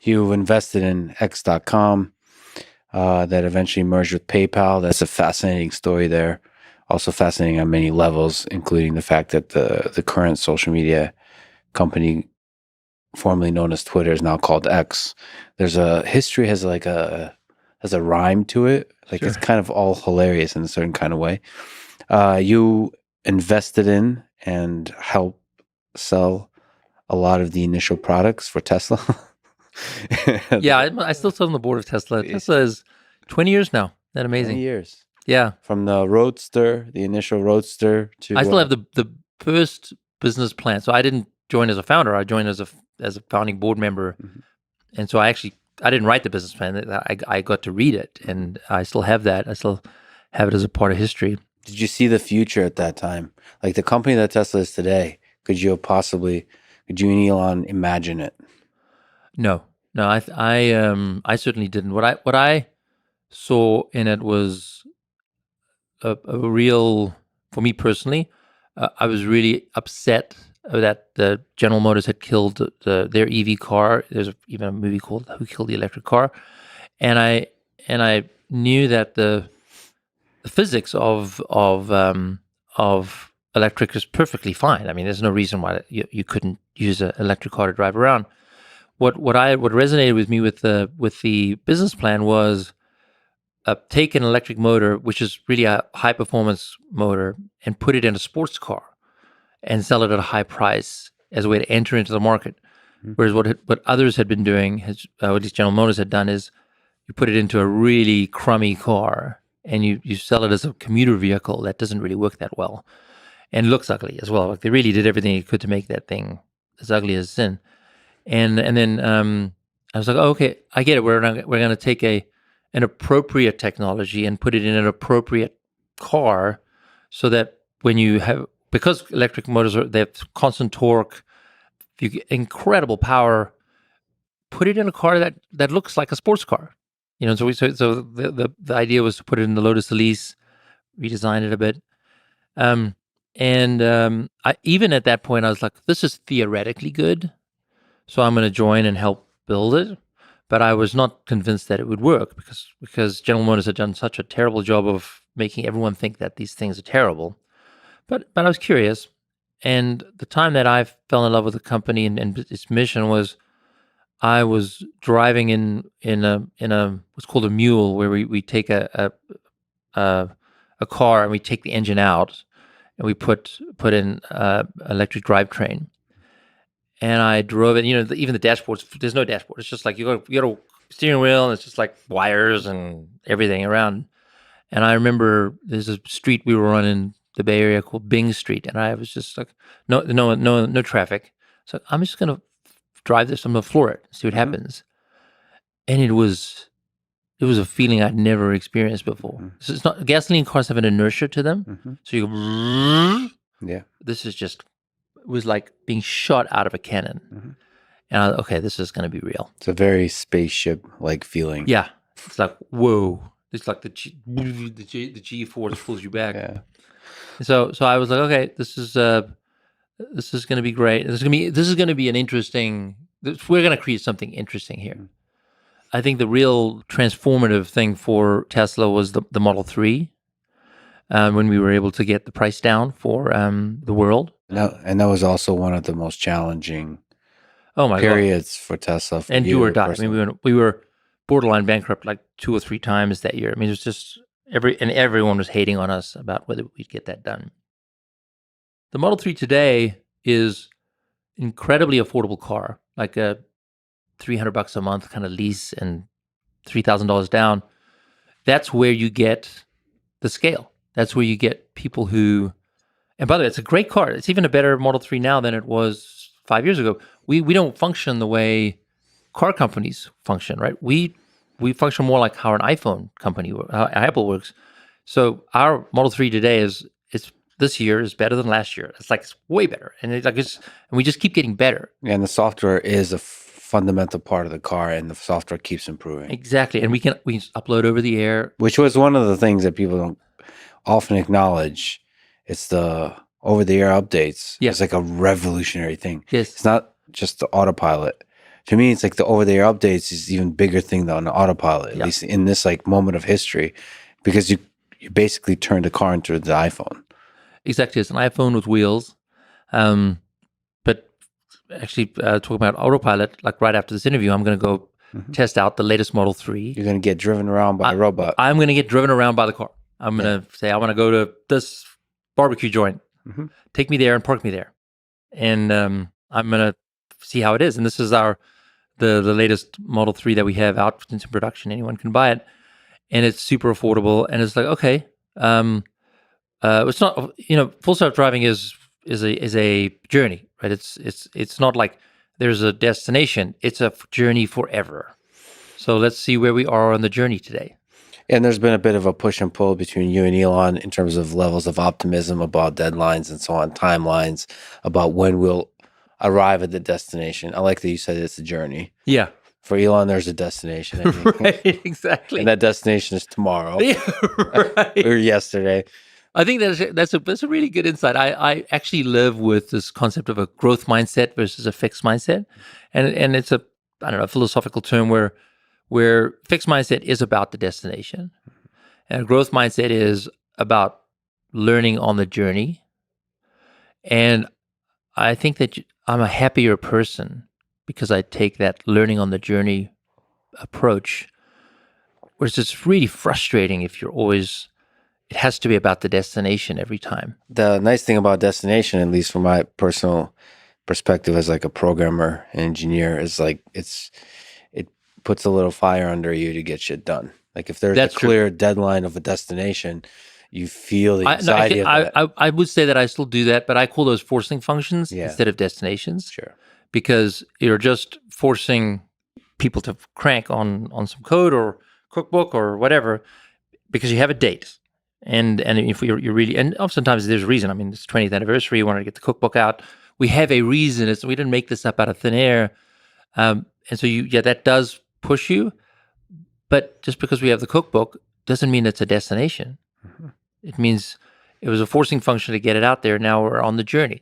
You invested in X.com that eventually merged with PayPal. That's a fascinating story there. Also fascinating on many levels, including the fact that the current social media company, formerly known as Twitter, is now called X. There's a history has a rhyme to it. Like Sure. it's kind of all hilarious in a certain kind of way. You invested in and helped sell a lot of the initial products for Tesla. Yeah, I still sit on the board of Tesla. Tesla is 20 years now. Isn't that 20 amazing? years. Yeah. From the Roadster, the initial Roadster to I still have the first business plan. So I didn't join as a founder. I joined as a founding board member. Mhm. And so I didn't write the business plan. I got to read it, and I still have that. I still have it as a part of history. Did you see the future at that time? Like the company that Tesla is today, could you and Elon imagine it? No, I certainly didn't. What I saw in it was a real, for me personally, I was really upset that the General Motors had killed their EV car. There's even a movie called "Who Killed the Electric Car," and I knew that the physics of electric is perfectly fine. I mean, there's no reason why you couldn't use an electric car to drive around. What resonated with me with the business plan was take an electric motor, which is really a high performance motor, and put it in a sports car and sell it at a high price as a way to enter into the market. Mhm. Whereas what others had been doing, what at least General Motors had done, is you put it into a really crummy car and you sell it as a commuter vehicle that doesn't really work that well and looks ugly as well. Like they really did everything they could to make that thing as ugly as sin. And then I was like, oh, okay, I get it. We're going to take an appropriate technology and put it in an appropriate car, so that when you have, because electric motors they have constant torque, you get incredible power. Put it in a car that looks like a sports car, So the idea was to put it in the Lotus Elise, redesign it a bit. I even at that point I was like, this is theoretically good, so I'm going to join and help build it. But I was not convinced that it would work because General Motors had done such a terrible job of making everyone think that these things are terrible. But I was curious, and the time that I fell in love with the company and its mission was, I was driving in a what's called a mule, where we take a car and we take the engine out and we put in electric drivetrain. And I drove it. Even the dashboards. There's no dashboard. It's just like you got a steering wheel, and it's just like wires and everything around. And I remember there's a street we were on in the Bay Area called Bing Street, and I was just like, no traffic. So I'm just gonna drive this. I'm gonna floor it, see what happens. And it was a feeling I'd never experienced before. So it's not, gasoline cars have an inertia to them. So you go, Yeah. this is just, it was like being shot out of a cannon. And I, okay, this is going to be real. It's a very spaceship-like feeling. Yeah. It's like, whoa. It's like the G-force pulls you back. Yeah. So I was like, okay, this is going to be great. This is going to be an interesting, we're going to create something interesting here. I think the real transformative thing for Tesla was the Model 3, when we were able to get the price down for the world. And that was also one of the most challenging periods for Tesla. And do or die. Personally. I mean, we were borderline bankrupt like 2 or 3 times that year. I mean, it was just everyone was hating on us about whether we'd get that done. The Model 3 today is incredibly affordable car, like a $300 a month kind of lease and $3,000 down. That's where you get the scale. That's where you get people who, and by the way, it's a great car. It's even a better Model 3 now than it was 5 years ago. We don't function the way car companies function, right? We function more like how an iPhone company, how Apple works. So our Model 3 today this year is better than last year. It's way better, and and we just keep getting better. Yeah, and the software is a fundamental part of the car, and the software keeps improving. Exactly, and we can upload over the air, which was one of the things that people don't often acknowledge. It's the over the air updates. Yeah. It's like a revolutionary thing. Yes, it's not just the autopilot. to me, it's like the over-the-air updates is even bigger thing than autopilot, at Yeah. least in this like moment of history, because you basically turned the car into the iPhone. Exactly. It's an iPhone with wheels. But actually, talking about autopilot, like right after this interview, I'm going to go test out the latest Model 3. You're going to get driven around by a robot. I'm going to get driven around by the car. I'm going to say, I want to go to this barbecue joint. Take me there and park me there. And I'm going to see how it is. And this is the latest Model 3 that we have out into production. Anyone can buy it. And it's super affordable. And it's like, okay, it's not, full self-driving is a journey, right? It's not like there's a destination. It's a journey forever. So let's see where we are on the journey today. And there's been a bit of a push and pull between you and Elon in terms of levels of optimism about deadlines and so on, timelines, about when we'll arrive at the destination. I like that you said it's a journey. Yeah. For Elon, there's a destination. I think. Right, exactly. And that destination is tomorrow. Yeah, right. Or yesterday. I think that's a really good insight. I actually live with this concept of a growth mindset versus a fixed mindset. And it's a philosophical term where fixed mindset is about the destination. And a growth mindset is about learning on the journey. And I think that I'm a happier person because I take that learning on the journey approach, whereas it's really frustrating if you're always, it has to be about the destination every time. The nice thing about destination, at least from my personal perspective as like a programmer and engineer, is like it puts a little fire under you to get shit done. Like if there's a clear deadline of a destination, you feel the anxiety of that. I would say that I still do that, but I call those forcing functions instead of destinations. Sure. Because you're just forcing people to crank on some code or cookbook or whatever because you have a date. And if you're really, and sometimes there's a reason. I mean, it's 20th anniversary, you wanted to get the cookbook out. We have a reason. We didn't make this up out of thin air. And so that does push you. But just because we have the cookbook doesn't mean it's a destination. It means it was a forcing function to get it out there. Now we're on the journey.